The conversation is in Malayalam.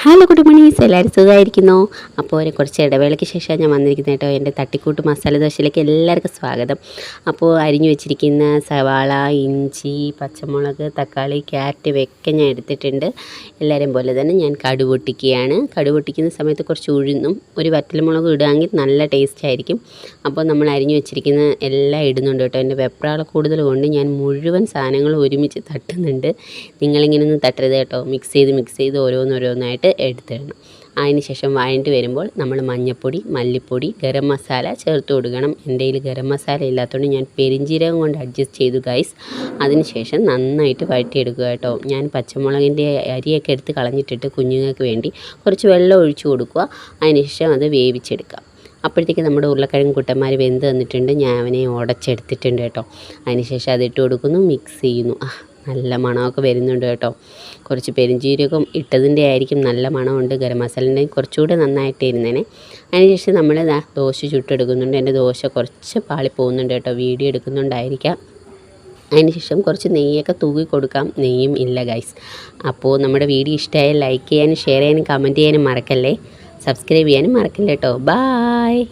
ഹലോ ഗുഡ് മോർണിംഗ്, എല്ലാവരും സുഖമായിരിക്കുന്നോ? അപ്പോൾ കുറച്ച് ഇടവേളയ്ക്ക് ശേഷം ഞാൻ വന്നിരിക്കുന്നത് കേട്ടോ. എൻ്റെ തട്ടിക്കൂട്ട് മസാല ദോശയിലേക്ക് എല്ലാവർക്കും സ്വാഗതം. അപ്പോൾ അരിഞ്ഞു വെച്ചിരിക്കുന്ന സവാള, ഇഞ്ചി, പച്ചമുളക്, തക്കാളി, ക്യാരറ്റ് ഇവയൊക്കെ ഞാൻ എടുത്തിട്ടുണ്ട്. എല്ലാവരും പോലെ തന്നെ ഞാൻ കടുക് പൊട്ടിക്കുകയാണ്. കടുക് പൊട്ടിക്കുന്ന സമയത്ത് കുറച്ച് ഉഴുന്നും ഒരു വറ്റൽമുളകും ഇടുകയാണെങ്കിൽ നല്ല ടേസ്റ്റ് ആയിരിക്കും. അപ്പോൾ നമ്മൾ അരിഞ്ഞു വെച്ചിരിക്കുന്ന എല്ലാം ഇടുന്നുണ്ട് കേട്ടോ. എൻ്റെ വെപ്രാള കൂടുതൽ കൊണ്ട് ഞാൻ മുഴുവൻ സാധനങ്ങളും ഒരുമിച്ച് തട്ടുന്നുണ്ട്. നിങ്ങളിങ്ങനെയൊന്നും തട്ടരുത് കേട്ടോ. മിക്സ് ചെയ്ത് ഓരോന്നായിട്ട് എടുത്തിടണം. അതിന് ശേഷം വഴണ്ടി വരുമ്പോൾ നമ്മൾ മഞ്ഞൾപ്പൊടി, മല്ലിപ്പൊടി, ഗരം മസാല ചേർത്ത് കൊടുക്കണം. എൻ്റെ കയ്യിൽ ഗരം മസാല ഇല്ലാത്തതുകൊണ്ട് ഞാൻ പെരിഞ്ജീരകം കൊണ്ട് അഡ്ജസ്റ്റ് ചെയ്തു ഗൈസ്. അതിന് ശേഷം നന്നായിട്ട് വഴറ്റിയെടുക്കുക കേട്ടോ. ഞാൻ പച്ചമുളകിൻ്റെ അരിയൊക്കെ എടുത്ത് കളഞ്ഞിട്ടിട്ട് കുഞ്ഞുങ്ങൾക്ക് വേണ്ടി കുറച്ച് വെള്ളം ഒഴിച്ചു കൊടുക്കുക. അതിന് ശേഷം അത് വേവിച്ചെടുക്കുക. അപ്പോഴത്തേക്ക് നമ്മുടെ ഉരുളക്കിഴങ്ങ് കുട്ടന്മാർ വെന്ത് തന്നിട്ടുണ്ട്. ഞാൻ അവനെ ഉടച്ചെടുത്തിട്ടുണ്ട് കേട്ടോ. അതിന് ശേഷം അതിട്ട് കൊടുക്കുന്നു, മിക്സ് ചെയ്യുന്നു. നല്ല മണമൊക്കെ വരുന്നുണ്ട് കേട്ടോ. കുറച്ച് പെരിഞ്ജീരകം ഇട്ടതിൻ്റെ ആയിരിക്കും നല്ല മണമുണ്ട്. ഗരം മസാലേൻ്റെ കുറച്ചുകൂടെ നന്നായിട്ട് ഇരുന്നേനെ. അതിനുശേഷം നമ്മൾ ദോശ ചുട്ടെടുക്കുന്നുണ്ട്. എൻ്റെ ദോശ കുറച്ച് പാളി പോകുന്നുണ്ട് കേട്ടോ. വീഡിയോ എടുക്കുന്നുണ്ടായിരിക്കാം. അതിനുശേഷം കുറച്ച് നെയ്യൊക്കെ തൂക്കി കൊടുക്കാം. നെയ്യും ഇല്ല ഗൈസ്. അപ്പോൾ നമ്മുടെ വീഡിയോ ഇഷ്ടമായാൽ ലൈക്ക് ചെയ്യാനും ഷെയർ ചെയ്യാനും കമൻറ്റ് ചെയ്യാനും മറക്കല്ലേ. സബ്സ്ക്രൈബ് ചെയ്യാനും മറക്കല്ലേ കേട്ടോ. ബായ്.